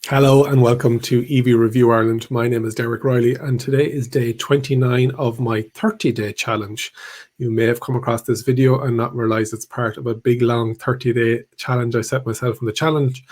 Hello and welcome to EV Review Ireland. My name is Derek Riley and today is day 29 of my 30-day challenge. You may have come across this video and not realize it's part of a big long 30-day challenge I set myself in the challenge.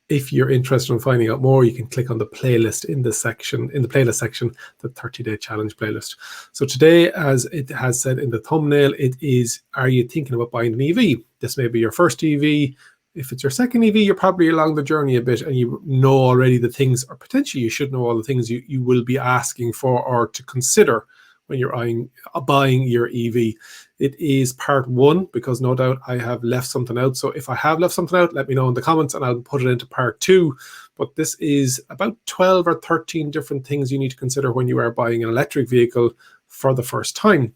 If you're interested in finding out more, you can click on the playlist in this section, in the playlist section, the 30-day challenge playlist. So today, as it has said in the thumbnail, it is, are you thinking about buying an EV? This may be your first EV. If it's your second EV, you're probably along the journey a bit and you know already the things, or potentially you should know all the things you will be asking for or to consider when you're buying your EV. It is part one because no doubt I have left something out. So if I have left something out, let me know in the comments and I'll put it into part two. But this is about 12 or 13 different things you need to consider when you are buying an electric vehicle for the first time.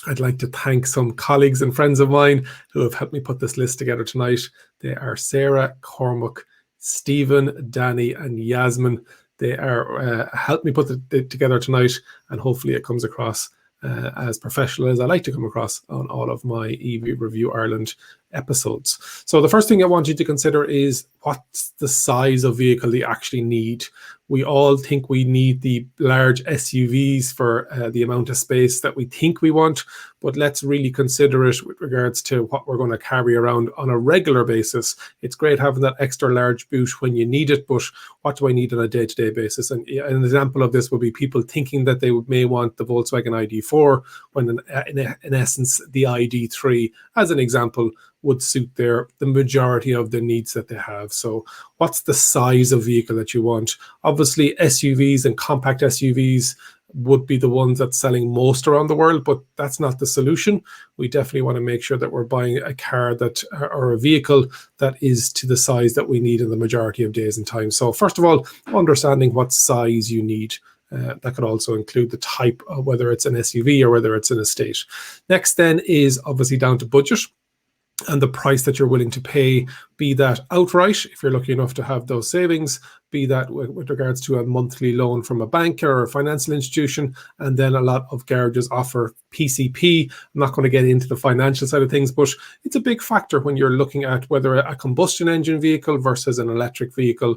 I'd like to thank some colleagues and friends of mine who have helped me put this list together tonight. They are Sarah, Cormac, Stephen, Danny, and Yasmin. They are helped me put it together tonight, and hopefully it comes across as professional as I like to come across on all of my EV Review Ireland episodes. So the first thing I want you to consider is what's the size of vehicle you actually need. We all think we need the large SUVs for the amount of space that we think we want, but let's really consider it with regards to what we're going to carry around on a regular basis. It's great having that extra large boot when you need it, but what do I need on a day-to-day basis? And an example of this would be people thinking that they may want the Volkswagen ID4 when in essence the ID3, as an example, would suit the majority of the needs that they have. So what's the size of vehicle that you want? Obviously SUVs and compact SUVs would be the ones that's selling most around the world, but that's not the solution. We definitely want to make sure that we're buying a car that, or a vehicle that is to the size that we need in the majority of days and time. So first of all, understanding what size you need. That could also include the type of whether it's an SUV or whether it's an estate. Next then is obviously down to budget and the price that you're willing to pay, be that outright, if you're lucky enough to have those savings, be that with regards to a monthly loan from a bank or a financial institution. And then a lot of garages offer PCP. I'm not going to get into the financial side of things, but it's a big factor when you're looking at whether a combustion engine vehicle versus an electric vehicle.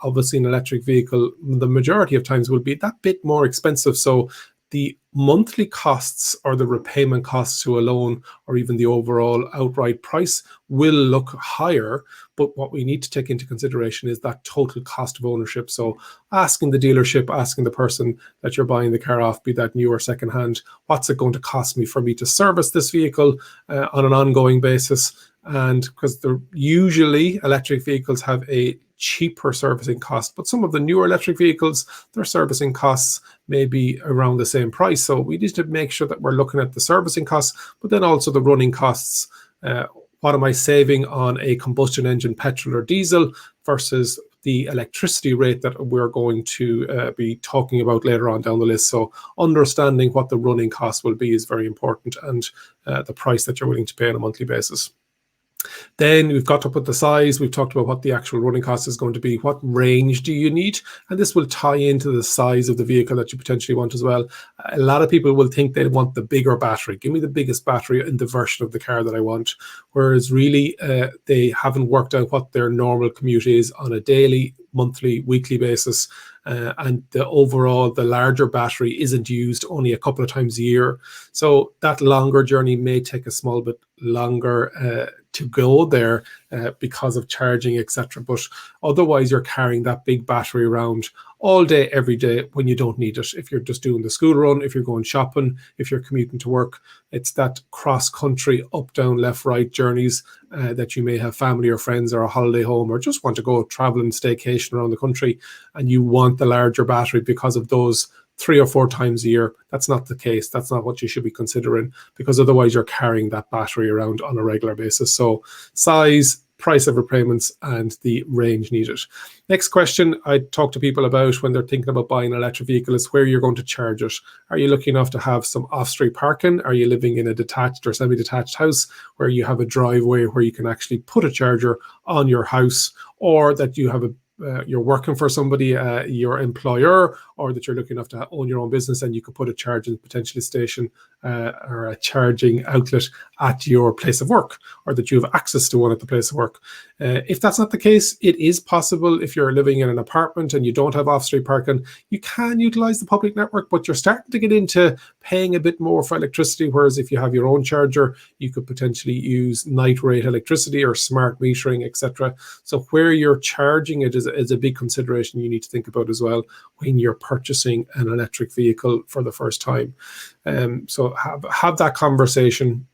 Obviously, an electric vehicle, the majority of times will be that bit more expensive. So the monthly costs or the repayment costs to a loan or even the overall outright price will look higher. But what we need to take into consideration is that total cost of ownership. So asking the dealership, asking the person that you're buying the car off, be that new or secondhand, what's it going to cost me for me to service this vehicle on an ongoing basis? And because usually electric vehicles have a cheaper servicing cost, but some of the newer electric vehicles, their servicing costs may be around the same price. So we need to make sure that we're looking at the servicing costs, but then also the running costs. What am I saving on a combustion engine, petrol or diesel versus the electricity rate that we're going to be talking about later on down the list. So understanding what the running costs will be is very important, and the price that you're willing to pay on a monthly basis. Then we've got to put the size. We've talked about what the actual running cost is going to be. What range do you need? And this will tie into the size of the vehicle that you potentially want as well. A lot of people will think they want the bigger battery. Give me the biggest battery in the version of the car that I want. Whereas really they haven't worked out what their normal commute is on a daily, monthly, weekly basis. And the larger battery isn't used only a couple of times a year. So that longer journey may take a small bit longer to go there because of charging, etc. But otherwise, you're carrying that big battery around all day, every day when you don't need it. If you're just doing the school run, if you're going shopping, if you're commuting to work, it's that cross-country, up, down, left, right journeys that you may have family or friends or a holiday home or just want to go traveling, staycation around the country, and you want the larger battery because of those 3 or 4 times a year. That's not the case. That's not what you should be considering, because otherwise you're carrying that battery around on a regular basis. So size, price of repayments, and the range needed. Next question I talk to people about when they're thinking about buying an electric vehicle is where you're going to charge it. Are you lucky enough to have some off-street parking? Are you living in a detached or semi-detached house where you have a driveway where you can actually put a charger on your house, or that you have you're working for somebody, your employer, or that you're lucky enough to own your own business and you could put a charging potentially station or a charging outlet at your place of work, or that you have access to one at the place of work. If that's not the case, it is possible if you're living in an apartment and you don't have off-street parking, you can utilize the public network, but you're starting to get into paying a bit more for electricity, whereas if you have your own charger, you could potentially use night rate electricity or smart metering, etc. So where you're charging it is a big consideration you need to think about as well when you're purchasing an electric vehicle for the first time. So have that conversation.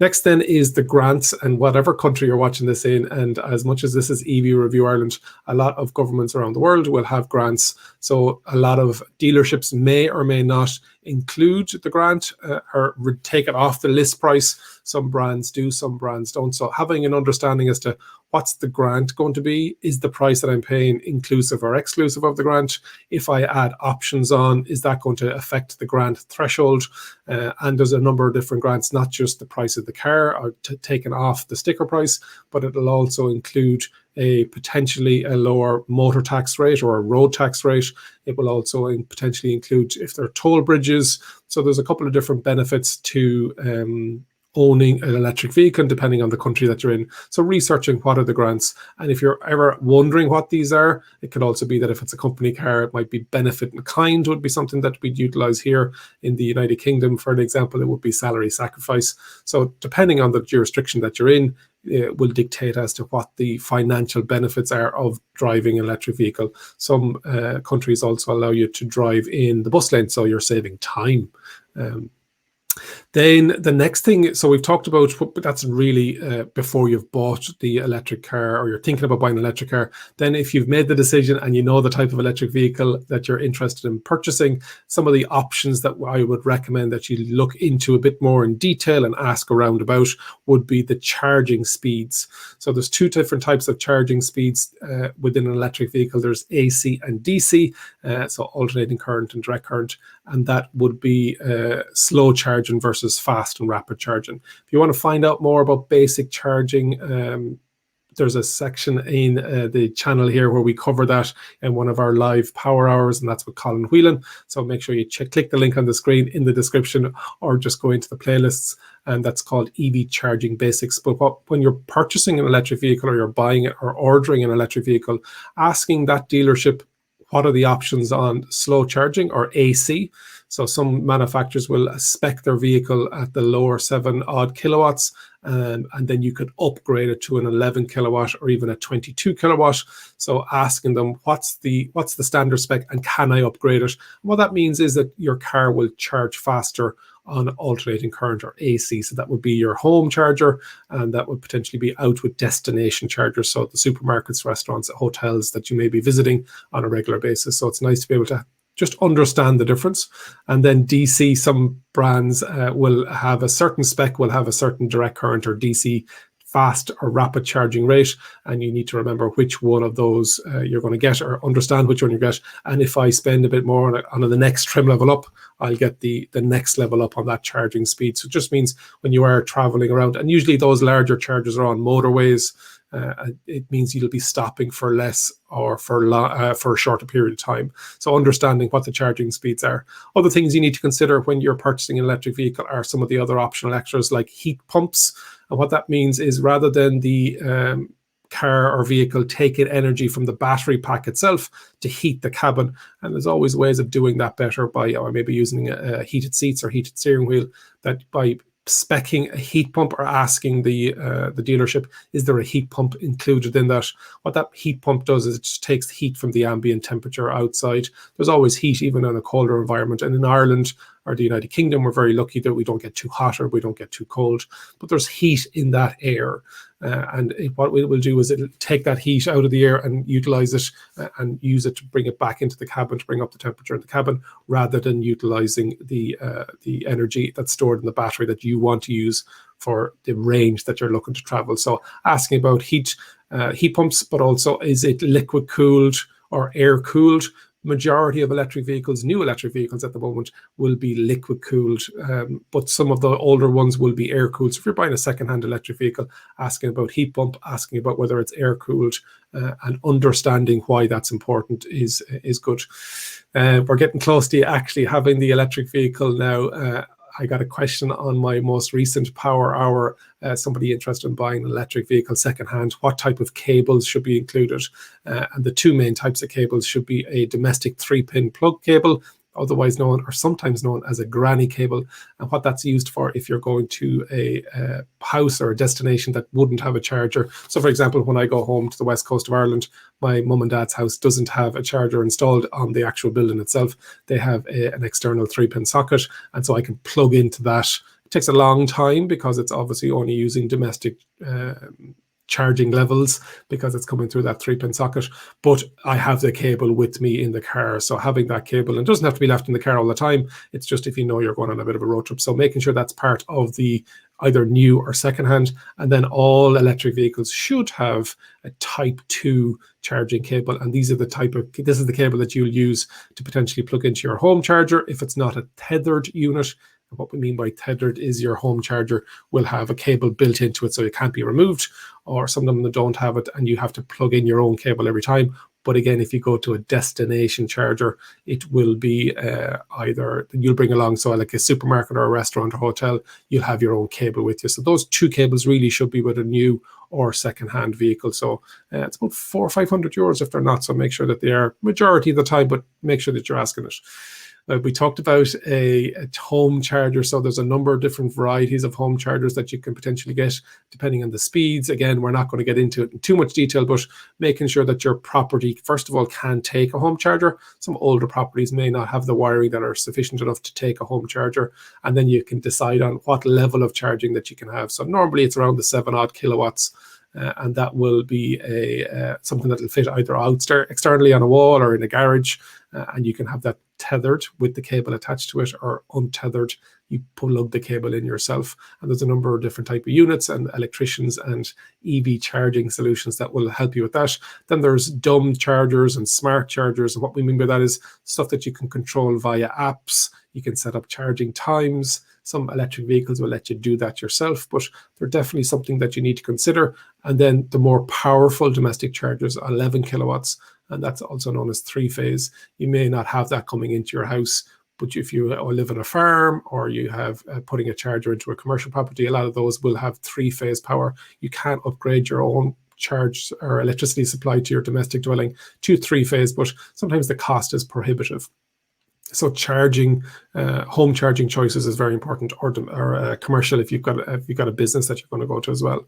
Next then is the grants, and whatever country you're watching this in, and as much as this is EV Review Ireland, a lot of governments around the world will have grants. So a lot of dealerships may or may not include the grant or take it off the list price. Some brands do, some brands don't. So having an understanding as to what's the grant going to be, is the price that I'm paying inclusive or exclusive of the grant? If I add options on, is that going to affect the grant threshold? And there's a number of different grants, not just the price of the car or taken off the sticker price, but it'll also include potentially a lower motor tax rate or a road tax rate. It will also potentially include if there are toll bridges. So there's a couple of different benefits to owning an electric vehicle depending on the country that you're in. So researching what are the grants, and if you're ever wondering what these are, it could also be that if it's a company car, it might be benefit in kind would be something that we'd utilize here in the United Kingdom. For an example, it would be salary sacrifice. So depending on the jurisdiction that you're in, it will dictate as to what the financial benefits are of driving an electric vehicle. Some countries also allow you to drive in the bus lane, so you're saving time. Then the next thing, so we've talked about, but that's really before you've bought the electric car or you're thinking about buying an electric car. Then if you've made the decision and you know the type of electric vehicle that you're interested in purchasing, some of the options that I would recommend that you look into a bit more in detail and ask around about would be the charging speeds. So there's two different types of charging speeds within an electric vehicle. There's AC and DC, so alternating current and direct current, and that would be slow charging versus fast and rapid charging. If you want to find out more about basic charging, there's a section in the channel here where we cover that in one of our live power hours, and that's with Colin Whelan. So make sure you click the link on the screen in the description, or just go into the playlists, and that's called EV Charging Basics. But when you're purchasing an electric vehicle, or you're buying it or ordering an electric vehicle, asking that dealership what are the options on slow charging or AC. So some manufacturers will spec their vehicle at the lower 7 odd kilowatts, and then you could upgrade it to an 11 kilowatt or even a 22 kilowatt. So asking them what's the standard spec and can I upgrade it? And what that means is that your car will charge faster on alternating current or AC. So that would be your home charger, and that would potentially be out with destination chargers. So the supermarkets, restaurants, hotels that you may be visiting on a regular basis. So it's nice to be able to just understand the difference. And then DC, some brands will have a certain spec, will have a certain direct current or DC fast or rapid charging rate, and you need to remember which one of those you're going to get, or understand which one you get. And if I spend a bit more on the next trim level up, I'll get the next level up on that charging speed. So it just means when you are traveling around, and usually those larger chargers are on motorways, it means you'll be stopping for less or for a shorter period of time. So understanding what the charging speeds are. Other things you need to consider when you're purchasing an electric vehicle are some of the other optional extras like heat pumps. And what that means is, rather than the car or vehicle taking energy from the battery pack itself to heat the cabin, and there's always ways of doing that better by maybe using heated seats or heated steering wheel, that by specing a heat pump or asking the dealership, is there a heat pump included in that? What that heat pump does is it just takes the heat from the ambient temperature outside. There's always heat even in a colder environment, and in Ireland or the United Kingdom, we're very lucky that we don't get too hot or we don't get too cold, but there's heat in that air. What it will do is it'll take that heat out of the air and utilize it and use it to bring it back into the cabin, to bring up the temperature in the cabin, rather than utilizing the energy that's stored in the battery that you want to use for the range that you're looking to travel. So asking about heat pumps, but also, is it liquid cooled or air cooled? Majority of electric vehicles, new electric vehicles at the moment, will be liquid cooled, but some of the older ones will be air cooled. So if you're buying a second-hand electric vehicle, asking about heat pump, asking about whether it's air cooled, and understanding why that's important is good. We're getting close to actually having the electric vehicle now. I got a question on my most recent Power Hour, somebody interested in buying an electric vehicle secondhand, what type of cables should be included. And the two main types of cables should be a domestic 3-pin plug cable, otherwise known or sometimes known as a granny cable, and what that's used for if you're going to a house or a destination that wouldn't have a charger. So for example, when I go home to the west coast of Ireland, my mum and dad's house doesn't have a charger installed on the actual building itself. They have an external 3-pin socket, and so I can plug into that. It takes a long time because it's obviously only using domestic charging levels because it's coming through that 3-pin socket, but I have the cable with me in the car. So having that cable, and it doesn't have to be left in the car all the time, it's just if you know you're going on a bit of a road trip. So making sure that's part of the either new or secondhand. And then all electric vehicles should have a type 2 charging cable, and this is the cable that you'll use to potentially plug into your home charger if it's not a tethered unit. What we mean by tethered is your home charger will have a cable built into it, so it can't be removed, or some of them don't have it and you have to plug in your own cable every time. But again, if you go to a destination charger, it will be either you'll bring along, so like a supermarket or a restaurant or hotel, you'll have your own cable with you. So those two cables really should be with a new or second-hand vehicle. So it's about €400 or €500 if they're not. So make sure that they are majority of the time, but make sure that you're asking it. We talked about a home charger. So there's a number of different varieties of home chargers that you can potentially get depending on the speeds. Again, we're not going to get into it in too much detail, but making sure that your property, first of all, can take a home charger. Some older properties may not have the wiring that are sufficient enough to take a home charger. And then you can decide on what level of charging that you can have. So normally it's around the 7-odd kilowatts. And that will be something that will fit either externally on a wall or in a garage, and you can have that tethered with the cable attached to it, or untethered. You plug the cable in yourself, and there's a number of different type of units and electricians and EV charging solutions that will help you with that. Then there's dumb chargers and smart chargers, and what we mean by that is stuff that you can control via apps. You can set up charging times. Some electric vehicles will let you do that yourself, but they're definitely something that you need to consider. And then the more powerful domestic chargers, 11 kilowatts, and that's also known as 3-phase. You may not have that coming into your house, but if you live on a farm or you have putting a charger into a commercial property, a lot of those will have 3-phase power. You can upgrade your own charge or electricity supply to your domestic dwelling to 3-phase, but sometimes the cost is prohibitive. So charging, home charging choices is very important, or commercial if you've got a business that you're going to go to as well.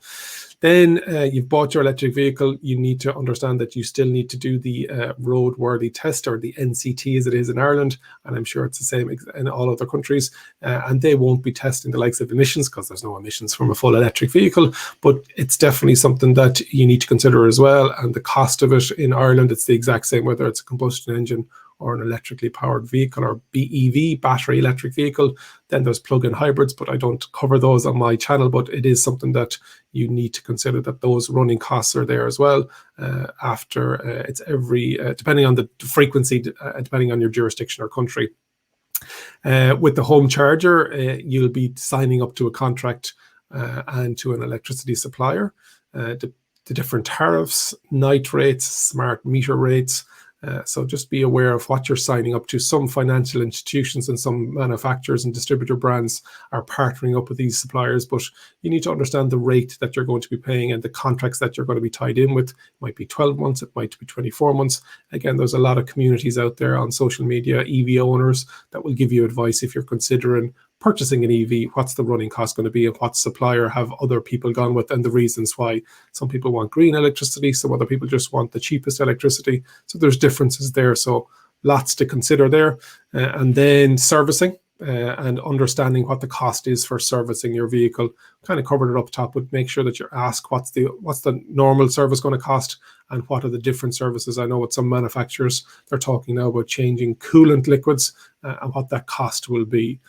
Then you've bought your electric vehicle. You need to understand that you still need to do the roadworthy test, or the NCT as it is in Ireland, and I'm sure it's the same in all other countries. And they won't be testing the likes of emissions because there's no emissions from a full electric vehicle, but it's definitely something that you need to consider as well. And the cost of it in Ireland, it's the exact same whether it's a combustion engine or an electrically powered vehicle, or BEV, battery electric vehicle. Then there's plug-in hybrids, but I don't cover those on my channel, but it is something that you need to consider, that those running costs are there as well. It's every, depending on the frequency, depending on your jurisdiction or country. With the home charger, you'll be signing up to a contract and to an electricity supplier. The different tariffs, night rates, smart meter rates. So just be aware of what you're signing up to. Some financial institutions and some manufacturers and distributor brands are partnering up with these suppliers, but you need to understand the rate that you're going to be paying and the contracts that you're going to be tied in with. It might be 12 months, it might be 24 months. Again, there's a lot of communities out there on social media, EV owners, that will give you advice if you're considering purchasing an EV, what's the running cost going to be, and what supplier have other people gone with, and the reasons why. Some people want green electricity, some other people just want the cheapest electricity. So there's differences there. So lots to consider there. And then servicing and understanding what the cost is for servicing your vehicle. Kind of covered it up top, but make sure that you ask what's the normal service going to cost, and what are the different services. I know with some manufacturers, they're talking now about changing coolant liquids and what that cost will be.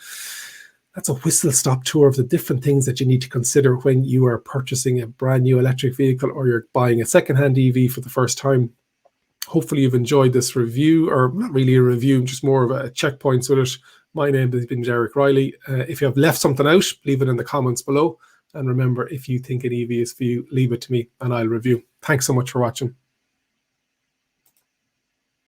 That's a whistle-stop tour of the different things that you need to consider when you are purchasing a brand new electric vehicle, or you're buying a second-hand EV for the first time. Hopefully you've enjoyed this review, or not really a review, just more of a checkpoints with it. My name has been Derek Riley. If you have left something out, leave it in the comments below. And remember, if you think an EV is for you, leave it to me and I'll review. Thanks so much for watching.